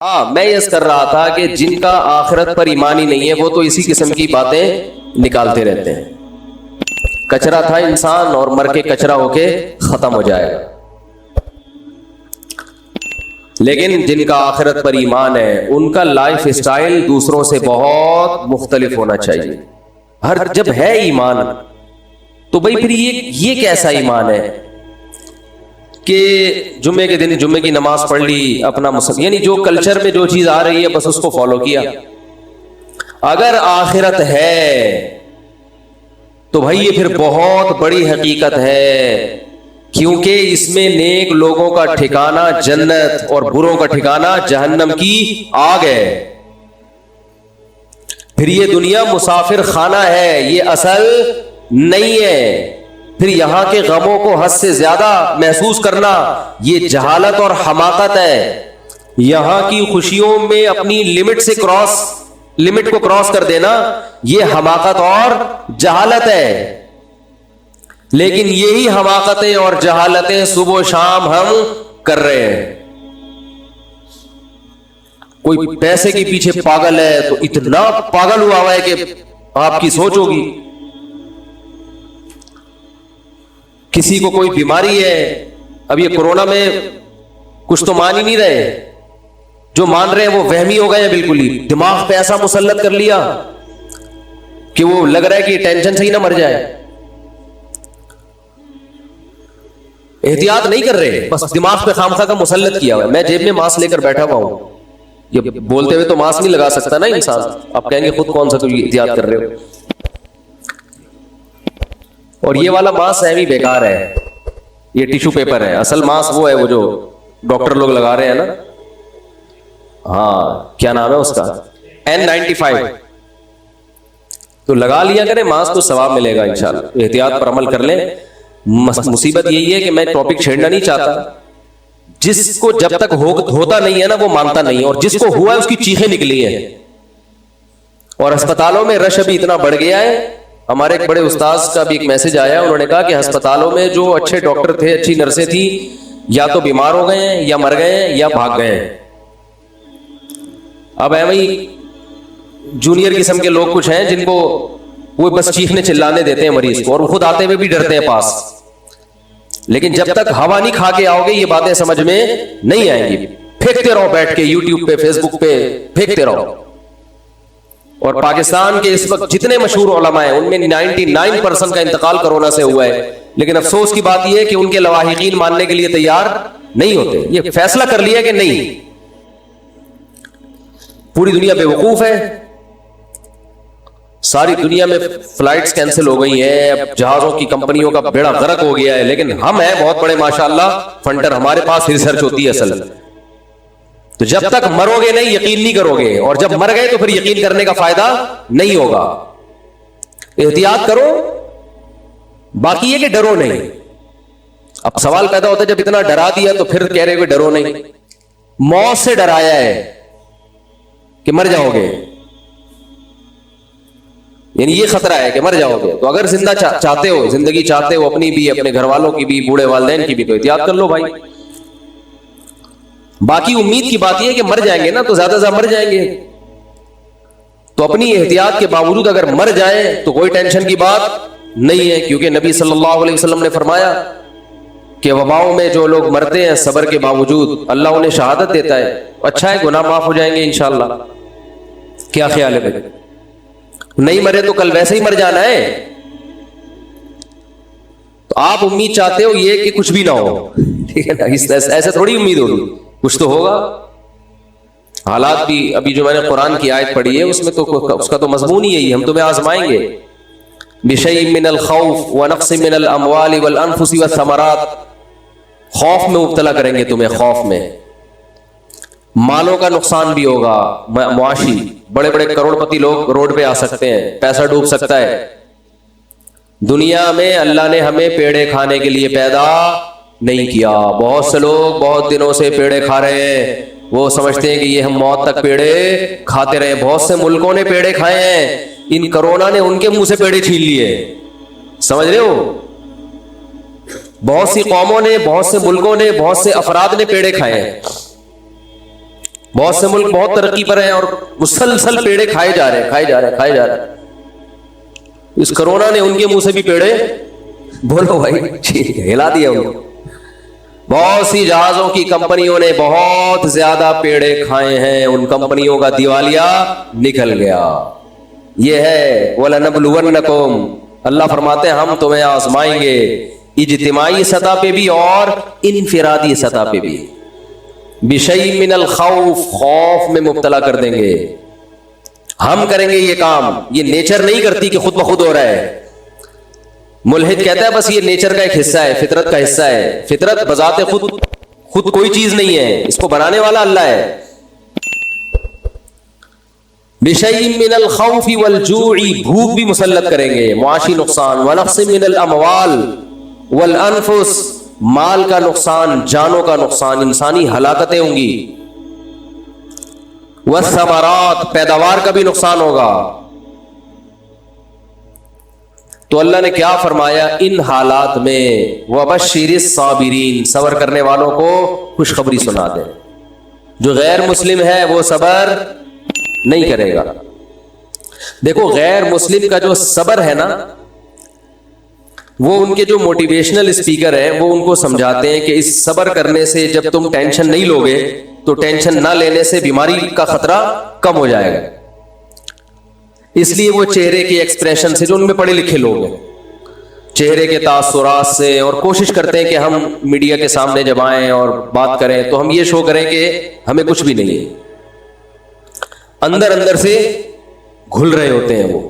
ہاں میں یہ کر رہا تھا کہ جن کا آخرت پر ایمان ہی نہیں ہے وہ تو اسی قسم کی باتیں نکالتے رہتے ہیں. کچرا تھا انسان اور مر کے کچرا ہو کے ختم ہو جائے گا. لیکن جن کا آخرت پر ایمان ہے ان کا لائف اسٹائل دوسروں سے بہت مختلف ہونا چاہیے. جب ہے ایمان تو بھائی پھر یہ کیسا ایمان ہے کہ جمعے کے دن جمعے کی نماز پڑھ لی اپنا یعنی جو کلچر میں جو چیز آ رہی ہے بس اس کو فالو کیا. اگر آخرت ہے تو بھائی یہ پھر بہت بڑی حقیقت ہے، کیونکہ اس میں نیک لوگوں کا ٹھکانہ جنت اور بروں کا ٹھکانہ جہنم کی آگ ہے. پھر یہ دنیا مسافر خانہ ہے، یہ اصل نہیں ہے. پھر یہاں کے غموں کو حد سے زیادہ محسوس کرنا یہ جہالت اور حماقت ہے. یہاں کی خوشیوں میں اپنی لمٹ کو کراس کر دینا یہ حماقت اور جہالت ہے. لیکن یہی حماقتیں اور جہالتیں صبح و شام ہم کر رہے ہیں. کوئی پیسے کے پیچھے پاگل ہے تو اتنا پاگل ہوا ہے کہ آپ کی سوچ ہوگی. کسی کو کوئی بیماری ہے، اب یہ کورونا میں کچھ تو مان ہی نہیں رہے، جو مان رہے ہیں وہ وہمی ہو گئے ہیں. بالکل ہی دماغ پہ ایسا مسلط کر لیا کہ وہ لگ رہا ہے کہ ٹینشن سے ہی نہ مر جائے. احتیاط نہیں کر رہے، بس دماغ پہ خامخواہ کا مسلط کیا ہوا ہے. میں جیب میں ماسک لے کر بیٹھا ہوا ہوں، یہ بولتے ہوئے تو ماسک نہیں لگا سکتا نا انسان. آپ کہیں گے خود کون سا تو احتیاط کر رہے ہو. اور یہ والا ماسک ایویں بیکار ہے، یہ ٹیشو پیپر ہے. اصل ماسک وہ ہے وہ جو ڈاکٹر لوگ لگا رہے ہیں نا. ہاں کیا نام ہے اس کا، N95. تو لگا لیا کریں ماسک تو ثواب ملے گا انشاءاللہ. احتیاط پر عمل کر لیں. مصیبت یہی ہے کہ میں ٹاپک چھیڑنا نہیں چاہتا. جس کو جب تک ہوتا نہیں ہے نا وہ مانتا نہیں ہے، اور جس کو ہوا ہے اس کی چیخیں نکلی ہیں. اور ہسپتالوں میں رش ابھی اتنا بڑھ گیا ہے. ہمارے ایک بڑے استاذ کا بھی ایک میسج آیا، انہوں نے کہا کہ ہسپتالوں میں جو اچھے ڈاکٹر تھے، اچھی نرسیں تھی، یا تو بیمار ہو گئے ہیں یا مر گئے ہیں یا بھاگ گئے ہیں. اب ایویں جونیئر قسم کے لوگ کچھ ہیں جن کو وہ بس چیخنے چلانے دیتے ہیں مریض کو، اور وہ خود آتے ہوئے بھی ڈرتے ہیں پاس. لیکن جب تک ہوا نہیں کھا کے آؤ گے یہ باتیں سمجھ میں نہیں آئیں گی. پھینکتے رہو بیٹھ کے یوٹیوب پہ، فیس بک پہ پھینکتے رہو. اور پاکستان کے اس وقت جتنے مشہور علماء ہیں ان میں 99% کا انتقال کرونا سے ہوا ہے. لیکن افسوس کی بات یہ ہے کہ ان کے لواحقین ماننے کے لیے تیار نہیں ہوتے. یہ فیصلہ کر لیا کہ نہیں، پوری دنیا بے وقوف ہے. ساری دنیا میں فلائٹس کینسل ہو گئی ہیں، اب جہازوں کی کمپنیوں کا بیڑا غرق ہو گیا ہے. لیکن ہم ہیں بہت بڑے ماشاءاللہ فنڈر، ہمارے پاس ریسرچ ہوتی ہے اصل. تو جب تک مرو گے نہیں یقین نہیں کرو گے، اور جب مر گئے تو پھر یقین کرنے کا فائدہ نہیں ہوگا. احتیاط کرو، باقی یہ کہ ڈرو نہیں. اب سوال پیدا ہوتا ہے جب اتنا ڈرا دیا تو پھر کہہ رہے کہ ڈرو نہیں. موت سے ڈرایا ہے کہ مر جاؤ گے، یعنی یہ خطرہ ہے کہ مر جاؤ گے. تو اگر چاہتے ہو زندگی چاہتے ہو اپنی بھی، اپنے گھر والوں کی بھی، بوڑھے والدین کی بھی، تو احتیاط کر لو بھائی. باقی امید کی بات یہ ہے کہ مر جائیں گے نا تو زیادہ سے زیادہ مر جائیں گے. تو اپنی احتیاط کے باوجود اگر مر جائیں تو کوئی ٹینشن کی بات نہیں ہے، کیونکہ نبی صلی اللہ علیہ وسلم نے فرمایا کہ وباؤں میں جو لوگ مرتے ہیں صبر کے باوجود اللہ انہیں شہادت دیتا ہے. اچھا ہے گناہ معاف ہو جائیں گے انشاءاللہ. کیا خیال ہے بھائی؟ نہیں مرے تو کل ویسے ہی مر جانا ہے. تو آپ امید چاہتے ہو یہ کہ کچھ بھی نہ ہو، ٹھیک ہے نا. ایسے تھوڑی امید ہوگی، کچھ تو ہوگا. حالات بھی ابھی جو میں نے قرآن کی آیت پڑھی ہے اس میں تو اس کا تو مضمون ہی یہی، ہم تمہیں آزمائیں گے. بِشَيْءٍ مِّنَ الْخَوْفِ وَنَقْصٍ مِّنَ الْأَمْوَالِ وَالْأَنفُسِ وَالثَّمَرَاتِ. خوف میں مبتلا کریں گے تمہیں، خوف میں. مالوں کا نقصان بھی ہوگا معاشی. بڑے بڑے کروڑ پتی لوگ روڈ پہ آ سکتے ہیں، پیسہ ڈوب سکتا ہے. دنیا میں اللہ نے ہمیں پیڑے کھانے کے لیے پیدا نہیں کیا. بہت سے لوگ بہت دنوں سے پیڑے کھا رہے ہیں، وہ سمجھتے ہیں کہ یہ ہم موت تک پیڑے کھاتے رہے. بہت سے ملکوں نے پیڑے کھائے ہیں، ان کرونا نے ان کے منہ سے پیڑے چھین لیے. سمجھ رہے ہو؟ بہت سی قوموں نے، بہت سے ملکوں نے، بہت سے افراد نے پیڑے کھائے ہیں. بہت سے ملک بہت ترقی پر ہیں اور مسلسل پیڑے کھائے جا رہے ہیں. اس کرونا نے ان کے منہ سے بھی پیڑے، بولو بھائی، ہلا دیا ان کو. بہت سی جہازوں کی کمپنیوں نے بہت زیادہ پیڑے کھائے ہیں، ان کمپنیوں کا دیوالیہ نکل گیا. یہ ہے وَلَنَبْلُوَنَّكُمْ، اللہ فرماتے ہیں ہم تمہیں آزمائیں گے، اجتماعی سطح پہ بھی اور انفرادی سطح پہ بھی. بِشَيْءٍ مِّنَ الْخَوْفِ، خوف میں مبتلا کر دیں گے. ہم کریں گے یہ کام، یہ نیچر نہیں کرتی کہ خود بخود ہو رہا ہے. ملحد کہتا ہے بس یہ نیچر کا ایک حصہ ہے، فطرت کا حصہ ہے. فطرت بذات خود کوئی چیز نہیں ہے، اس کو بنانے والا اللہ ہے. بِشَيْءٍ مِّنَ الْخَوْفِ وَالْجُوعِ، بھوک بھی مسلط کریں گے، معاشی نقصان. وَنَقْصٍ مِّنَ الْأَمْوَالِ وَالْأَنفُسِ، مال کا نقصان، جانوں کا نقصان، انسانی ہلاکتیں ہوں گی. وَالثَّمَرَاتِ، پیداوار کا بھی نقصان ہوگا. تو اللہ نے کیا فرمایا ان حالات میں؟ وَبَشِّرِ الصَّابِرِينَ، صبر کرنے والوں کو خوشخبری سنا دے. جو غیر مسلم ہے وہ صبر نہیں کرے گا. دیکھو غیر مسلم کا جو صبر ہے نا، وہ ان کے جو موٹیویشنل اسپیکر ہیں وہ ان کو سمجھاتے ہیں کہ اس صبر کرنے سے جب تم ٹینشن نہیں لو گے تو ٹینشن نہ لینے سے بیماری کا خطرہ کم ہو جائے گا. اس لیے وہ چہرے کے ایکسپریشن سے، جو ان میں پڑھے لکھے لوگ ہیں، چہرے کے تاثرات سے، اور کوشش کرتے ہیں کہ ہم میڈیا کے سامنے جب آئیں اور بات کریں تو ہم یہ شو کریں کہ ہمیں کچھ بھی نہیں ہے. اندر اندر سے گھل رہے ہوتے ہیں وہ.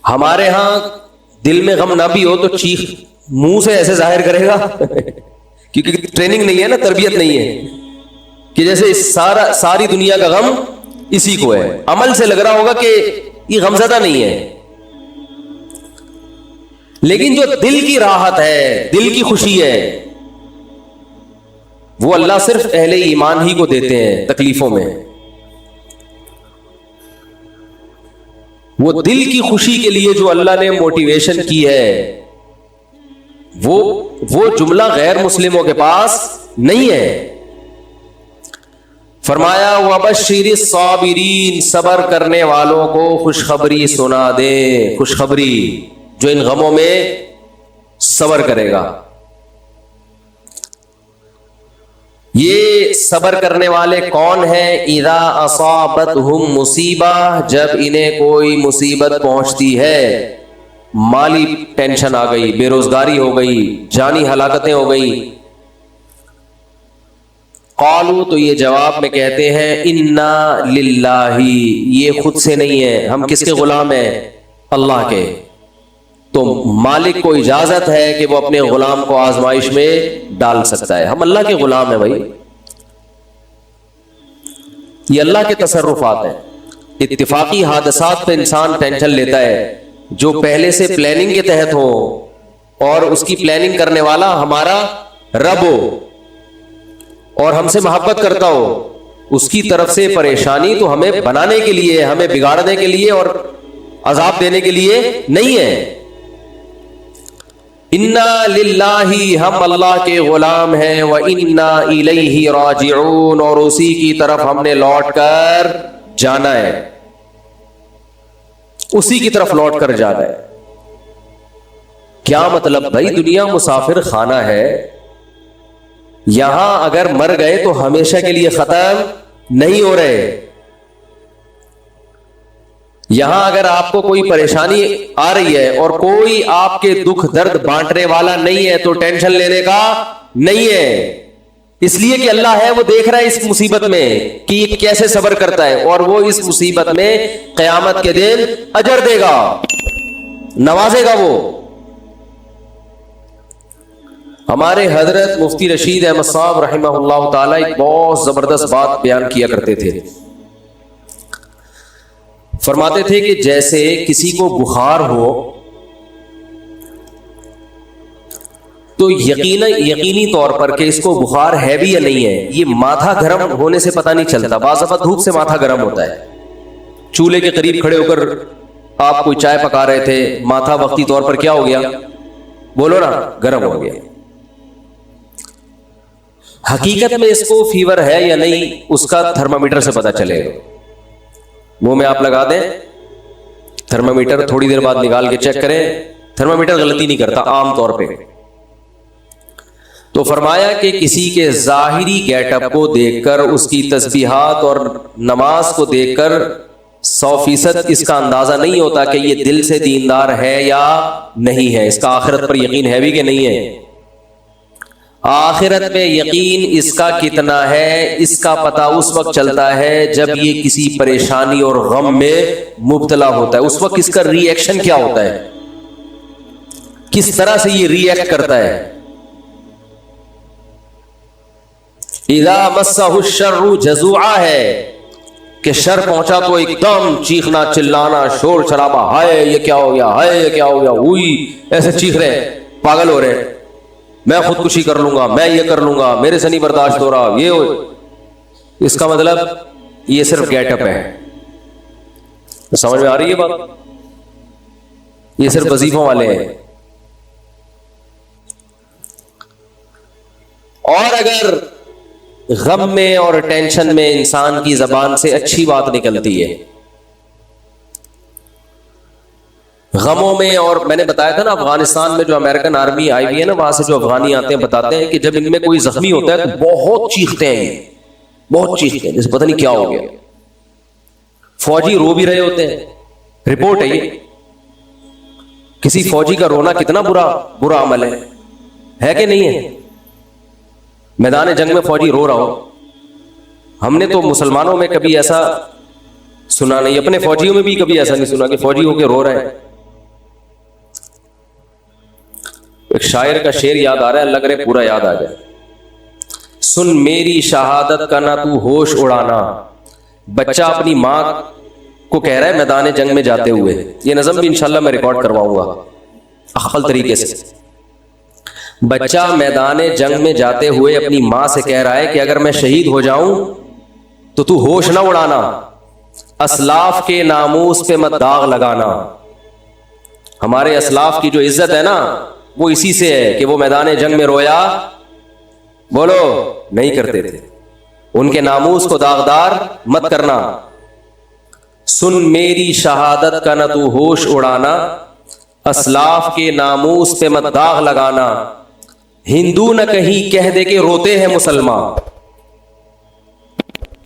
ہمارے ہاں دل میں غم نہ بھی ہو تو چیخ منہ سے ایسے ظاہر کرے گا کیونکہ ٹریننگ نہیں ہے نا، تربیت نہیں ہے، کہ جیسے ساری دنیا کا غم اسی کو ہے. عمل سے لگ رہا ہوگا کہ یہ غمزدہ نہیں ہے، لیکن جو دل کی راحت ہے، دل کی خوشی ہے، وہ اللہ صرف اہل ایمان ہی کو دیتے ہیں تکلیفوں میں. وہ دل کی خوشی کے لیے جو اللہ نے موٹیویشن کی ہے، وہ جملہ غیر مسلموں کے پاس نہیں ہے. فرمایا وَبَشِّرِ الصَّابِرِينَ، صبر کرنے والوں کو خوشخبری سنا دے. خوشخبری جو ان غموں میں صبر کرے گا. یہ صبر کرنے والے کون ہیں؟ اذا اصابتہم مصیبہ، جب انہیں کوئی مصیبت پہنچتی ہے، مالی ٹینشن آ گئی، بے روزگاری ہو گئی، جانی ہلاکتیں ہو گئی. قالوا، تو یہ جواب میں کہتے ہیں انا للہ، یہ خود سے نہیں ہے، ہم کس کے غلام ہیں؟ اللہ کے. تو مالک کو اجازت ہے کہ وہ اپنے غلام کو آزمائش میں ڈال سکتا ہے. ہم اللہ کے غلام ہیں بھائی، یہ اللہ کے تصرفات ہیں. اتفاقی حادثات پہ انسان ٹینشن لیتا ہے، جو پہلے سے پلاننگ کے تحت ہو اور اس کی پلاننگ کرنے والا ہمارا رب ہو اور ہم سے محبت کرتا ہو، اس کی طرف سے پریشانی تو ہمیں بنانے کے لیے، ہمیں بگاڑنے کے لیے اور عذاب دینے کے لیے نہیں ہے. انا للہ، ہم اللہ کے غلام ہیں، وانا الیہ راجعون، اور اسی کی طرف ہم نے لوٹ کر جانا ہے، اسی کی طرف لوٹ کر جانا ہے. کیا مطلب بھائی؟ دنیا مسافر خانہ ہے، یہاں اگر مر گئے تو ہمیشہ کے لیے ختم نہیں ہو رہے. یہاں اگر آپ کو کوئی پریشانی آ رہی ہے اور کوئی آپ کے دکھ درد بانٹنے والا نہیں ہے تو ٹینشن لینے کا نہیں ہے. اس لیے کہ اللہ ہے، وہ دیکھ رہا ہے اس مصیبت میں کہ یہ کیسے صبر کرتا ہے، اور وہ اس مصیبت میں قیامت کے دن اجر دے گا، نوازے گا. وہ ہمارے حضرت مفتی رشید احمد صاحب رحمہ اللہ تعالی ایک بہت زبردست بات بیان کیا کرتے تھے. فرماتے تھے کہ جیسے کسی کو بخار ہو تو یقینی طور پر کہ اس کو بخار ہے بھی یا نہیں ہے، یہ ماتھا گرم ہونے سے پتہ نہیں چلتا. بعض دفعہ دھوپ سے ماتھا گرم ہوتا ہے. چولہے کے قریب کھڑے ہو کر آپ کوئی چائے پکا رہے تھے، ماتھا وقتی طور پر کیا ہو گیا؟ بولو نا، گرم ہو گیا. حقیقت میں اس کو فیور ہے یا نہیں اس کا تھرمامیٹر سے پتا چلے گا. منہ میں آپ لگا دیں تھرمامیٹر, تھوڑی دیر بعد نکال کے چیک کریں, تھرمامیٹر غلطی نہیں کرتا عام طور پہ. تو فرمایا کہ کسی کے ظاہری گیٹ اپ کو دیکھ کر, اس کی تسبیحات اور نماز کو دیکھ کر 100% اس کا اندازہ نہیں ہوتا کہ یہ دل سے دیندار ہے یا نہیں ہے, اس کا آخرت پر یقین ہے بھی کہ نہیں ہے. آخرت میں یقین اس کا کتنا ہے اس کا پتہ اس وقت چلتا ہے جب یہ کسی پریشانی اور غم میں مبتلا ہوتا ہے. اس وقت اس کا ری ایکشن کیا ہوتا ہے, کس طرح سے یہ ری ایکٹ کرتا ہے. اذا مسہ الشر جزوعا ہے کہ شر پہنچا تو ایک دم چیخنا چلانا شور شرابہ, ہائے یہ کیا ہو گیا, ہائے یہ کیا ہو گیا, ہوئی ایسے چیخ رہے ہیں, پاگل ہو رہے ہیں, میں خودکشی کر لوں گا, میں یہ کر لوں گا, میرے سے نہیں برداشت ہو رہا, یہ ہو. اس کا مطلب یہ صرف گیٹ اپ ہے. سمجھ میں آ رہی ہے بات؟ یہ صرف وظیفوں والے ہیں. اور اگر غم میں اور ٹینشن میں انسان کی زبان سے اچھی بات نکلتی ہے, غموں میں, اور میں نے بتایا تھا نا افغانستان میں جو امریکن آرمی آئی ہوئی ہے نا, وہاں سے جو افغانی آتے ہیں بتاتے ہیں کہ جب ان میں کوئی زخمی ہوتا ہے تو بہت چیختے ہیں, بہت چیختے ہیں, جیسے پتہ نہیں کیا ہو گیا. فوجی رو بھی رہے ہوتے ہیں, رپورٹ ہے یہ. کسی فوجی کا رونا کتنا برا عمل ہے کہ نہیں ہے؟ میدان جنگ میں فوجی رو رہا ہو, ہم نے تو مسلمانوں میں کبھی ایسا سنا نہیں, اپنے فوجیوں میں بھی کبھی ایسا نہیں سنا کہ فوجی ہو کے رو رہے ہیں. ایک شاعر کا شعر یاد آ رہا ہے, لگ رہے پورا یاد آ جائے. سن میری شہادت کا نہ تو ہوش اڑانا, بچہ اپنی ماں کو کہہ رہا ہے میدان جنگ میں جاتے ہوئے. یہ نظم بھی انشاءاللہ میں ریکارڈ کرواؤں گا اخفل طریقے سے. بچہ میدان جنگ میں جاتے ہوئے اپنی ماں سے کہہ رہا ہے کہ اگر میں شہید ہو جاؤں تو ہوش نہ اڑانا, اسلاف کے ناموس پہ مت داغ لگانا. ہمارے اسلاف کی جو عزت ہے نا وہ اسی سے ہے کہ وہ میدان جنگ میں رویا بولو نہیں کرتے تھے. ان کے ناموس کو داغدار مت کرنا. سن میری شہادت کا نہ تو ہوش اڑانا, اسلاف کے ناموس پہ مت داغ لگانا. ہندو نہ کہیں کہہ دے کہ روتے ہیں مسلمان,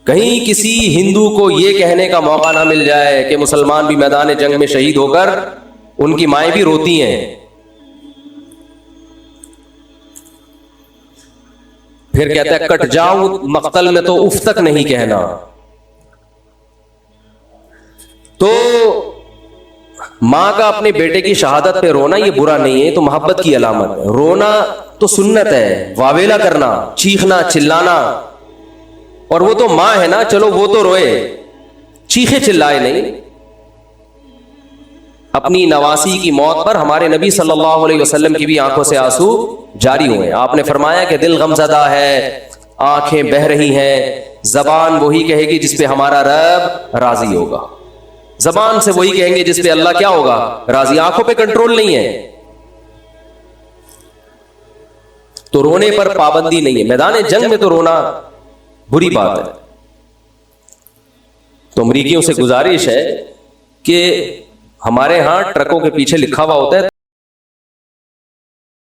کہیں کسی ہندو کو یہ کہنے کا موقع نہ مل جائے کہ مسلمان بھی میدان جنگ میں شہید ہو کر ان کی مائیں بھی روتی ہیں. پھر کہتا ہے کٹ جاؤں مقتل میں تو اف تک نہیں کہنا. تو ماں کا اپنے بیٹے کی شہادت پہ رونا یہ برا نہیں ہے, تو محبت کی علامت ہے. رونا تو سنت ہے, واویلا کرنا, چیخنا چلانا, اور وہ تو ماں ہے نا, چلو وہ تو روئے, چیخے چلائے نہیں. اپنی نواسی کی موت پر ہمارے نبی صلی اللہ علیہ وسلم کی بھی آنکھوں سے آنسو جاری ہوئے. آپ نے فرمایا کہ دل غمزدہ ہے, آنکھیں بہہ رہی ہیں, زبان وہی کہے گی جس پہ ہمارا رب راضی ہوگا. زبان سے وہی کہیں گے جس پہ اللہ کیا ہوگا راضی. آنکھوں پہ کنٹرول نہیں ہے تو رونے پر پابندی نہیں ہے. میدان جنگ میں تو رونا بری بات ہے. تو امریکیوں سے گزارش ہے کہ ہمارے ہاں ٹرکوں کے پیچھے لکھا ہوا ہوتا ہے